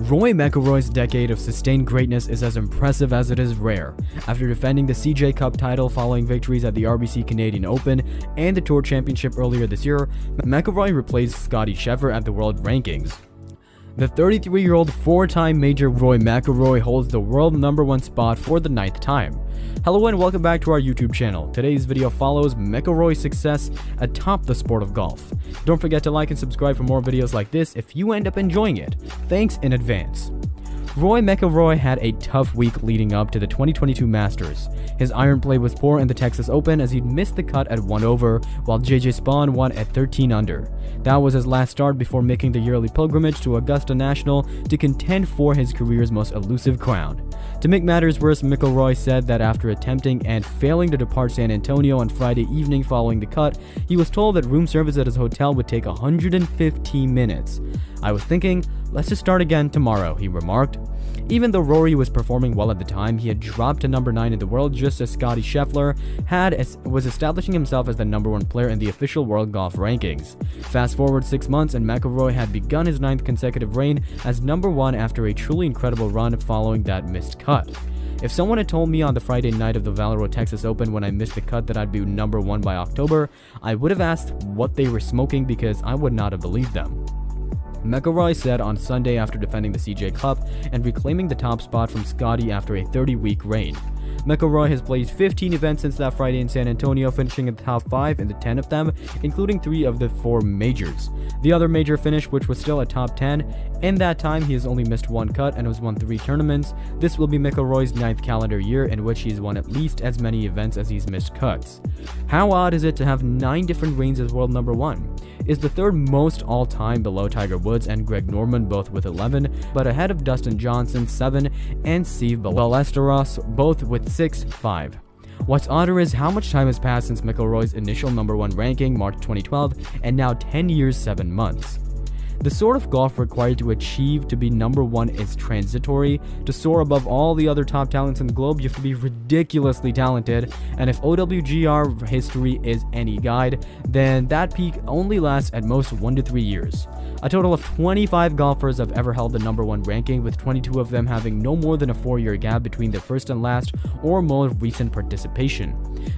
Rory McIlroy's decade of sustained greatness is as impressive as it is rare. After defending the CJ Cup title following victories at the RBC Canadian Open and the Tour Championship earlier this year, McIlroy replaced Scottie Scheffler at the world rankings. The 33-year-old four-time major Rory McIlroy holds the world #1 spot for the 9th time. Hello and welcome back to our YouTube channel. Today's video follows McIlroy's success atop the sport of golf. Don't forget to like and subscribe for more videos like this if you end up enjoying it. Thanks in advance. Rory McIlroy had a tough week leading up to the 2022 Masters. His iron play was poor in the Texas Open as he'd missed the cut at 1 over, while JJ Spaun won at 13 under. That was his last start before making the yearly pilgrimage to Augusta National to contend for his career's most elusive crown. To make matters worse, McIlroy said that after attempting and failing to depart San Antonio on Friday evening following the cut, he was told that room service at his hotel would take 115 minutes. "I was thinking, let's just start again tomorrow," he remarked. Even though Rory was performing well at the time, he had dropped to #9 in the world just as Scottie Scheffler was establishing himself as the #1 player in the official world golf rankings. Fast forward 6 months and McIlroy had begun his 9th consecutive reign as #1 after a truly incredible run following that missed cut. If someone had told me on the Friday night of the Mcllroy Texas Open when I missed the cut that I'd be #1 by October, I would have asked what they were smoking because I would not have believed them. McIlroy said on Sunday after defending the CJ Cup and reclaiming the top spot from Scottie after a 30-week reign. McIlroy has played 15 events since that Friday in San Antonio, finishing in the top 5 in the 10 of them, including 3 of the 4 majors. The other major finish, which was still a top 10, in that time he has only missed 1 cut and has won 3 tournaments. This will be McIlroy's 9th calendar year in which he's won at least as many events as he's missed cuts. How odd is it to have 9 different reigns as world #1? Is the 3rd most all-time below Tiger Woods and Greg Norman, both with 11, but ahead of Dustin Johnson 7 and Steve Ballesteros, both with 6-5. What's odder is how much time has passed since McIlroy's initial #1 ranking, March 2012, and now 10 years 7 months. The sort of golf required to achieve to be #1 is transitory. To soar above all the other top talents in the globe, you have to be ridiculously talented, and if OWGR history is any guide, then that peak only lasts at most 1 to 3 years. A total of 25 golfers have ever held the #1 ranking, with 22 of them having no more than a 4-year gap between their first and last or more recent participation.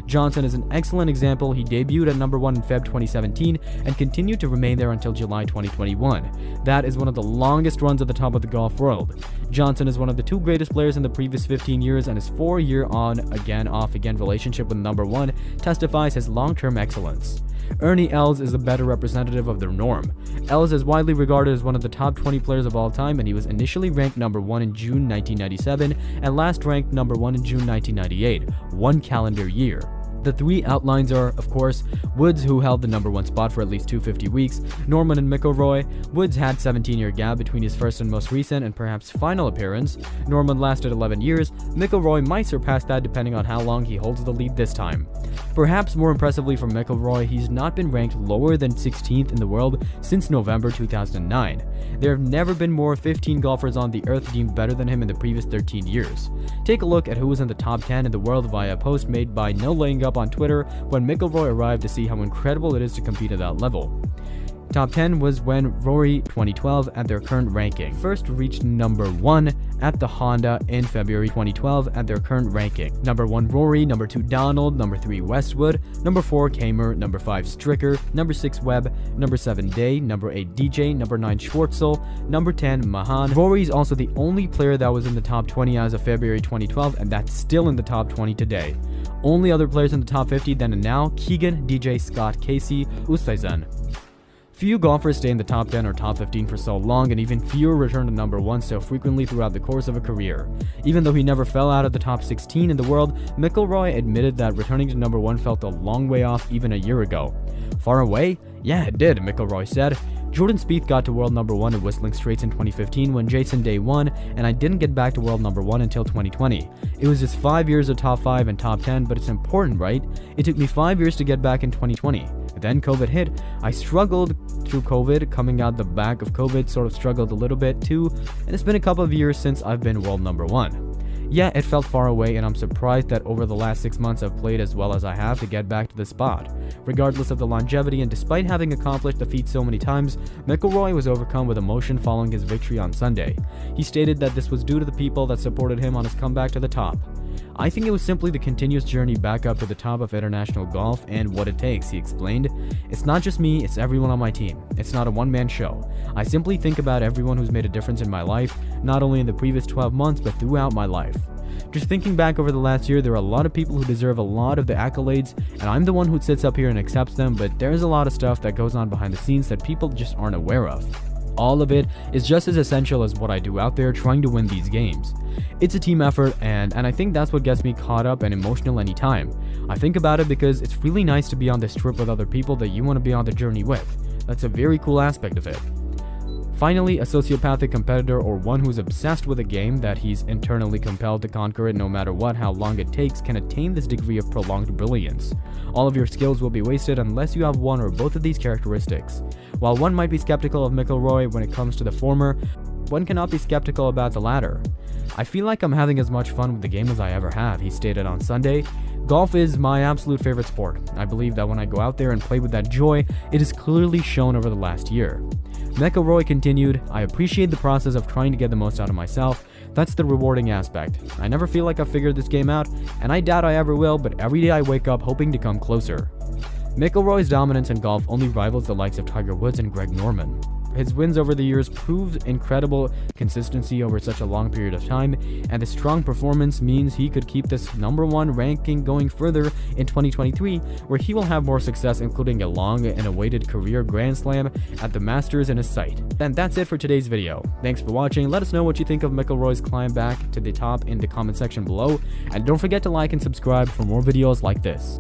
Johnson is an excellent example. He debuted at #1 in Feb 2017 and continued to remain there until July 2021. That is one of the longest runs at the top of the golf world. Johnson is one of the 2 greatest players in the previous 15 years, and his 4-year on-again, off-again relationship with #1 testifies his long-term excellence. Ernie Els is a better representative of the norm. Els is widely regarded as one of the top 20 players of all time, and he was initially ranked #1 in June 1997 and last ranked #1 in June 1998, 1 calendar year. The 3 outlines are, of course, Woods, who held the #1 spot for at least 250 weeks, Norman and McIlroy. Woods had 17-year gap between his first and most recent and perhaps final appearance. Norman lasted 11 years. McIlroy might surpass that depending on how long he holds the lead this time. Perhaps more impressively for McIlroy, he's not been ranked lower than 16th in the world since November 2009. There have never been more 15 golfers on the earth deemed better than him in the previous 13 years. Take a look at who was in the top 10 in the world via a post made by No Laying Up on Twitter when McIlroy arrived to see how incredible it is to compete at that level. Top 10 was when Rory 2012 at their current ranking first reached #1 at the Honda in February 2012 at their current ranking. #1 Rory, #2 Donald, #3 Westwood, #4 Kamer, #5 Stricker, #6 Webb, #7 Day, #8 DJ, #9 Schwartzel, #10 Mahan. Rory is also the only player that was in the top 20 as of February 2012, and that's still in the top 20 today. Only other players in the top 50 then and now: Keegan, DJ, Scott, Casey, Ustaisen. Few golfers stay in the top 10 or top 15 for so long, and even fewer return to #1 so frequently throughout the course of a career. Even though he never fell out of the top 16 in the world, McIlroy admitted that returning to #1 felt a long way off even a year ago. "Far away? Yeah, it did," McIlroy said. Jordan Spieth got to world #1 at Whistling Straits in 2015 when Jason Day won, and I didn't get back to world #1 until 2020. It was just 5 years of top 5 and top 10, but it's important, right? It took me 5 years to get back in 2020. Then COVID hit. I struggled through COVID, coming out the back of COVID, sort of struggled a little bit too, and it's been a couple of years since I've been world #1. Yeah, it felt far away, and I'm surprised that over the last 6 months I've played as well as I have to get back to the spot. Regardless of the longevity and despite having accomplished the feat so many times, McIlroy was overcome with emotion following his victory on Sunday. He stated that this was due to the people that supported him on his comeback to the top. I think it was simply the continuous journey back up to the top of international golf and what it takes, he explained. It's not just me, it's everyone on my team. It's not a one-man show. I simply think about everyone who's made a difference in my life, not only in the previous 12 months, but throughout my life. Just thinking back over the last year, there are a lot of people who deserve a lot of the accolades, and I'm the one who sits up here and accepts them, but there's a lot of stuff that goes on behind the scenes that people just aren't aware of. All of it is just as essential as what I do out there trying to win these games. It's a team effort, and I think that's what gets me caught up and emotional anytime. I think about it because it's really nice to be on this trip with other people that you want to be on the journey with. That's a very cool aspect of it. Finally, a sociopathic competitor, or one who's obsessed with a game that he's internally compelled to conquer it no matter what, how long it takes, can attain this degree of prolonged brilliance. All of your skills will be wasted unless you have one or both of these characteristics. While one might be skeptical of McIlroy when it comes to the former, one cannot be skeptical about the latter. I feel like I'm having as much fun with the game as I ever have, he stated on Sunday. Golf is my absolute favorite sport. I believe that when I go out there and play with that joy, it is clearly shown over the last year. McIlroy continued, I appreciate the process of trying to get the most out of myself. That's the rewarding aspect. I never feel like I've figured this game out, and I doubt I ever will, but every day I wake up hoping to come closer. McIlroy's dominance in golf only rivals the likes of Tiger Woods and Greg Norman. His wins over the years proved incredible consistency over such a long period of time, and the strong performance means he could keep this #1 ranking going further in 2023, where he will have more success, including a long and awaited career Grand Slam at the Masters in his sight. And that's it for today's video. Thanks for watching. Let us know what you think of McIlroy's climb back to the top in the comment section below, and don't forget to like and subscribe for more videos like this.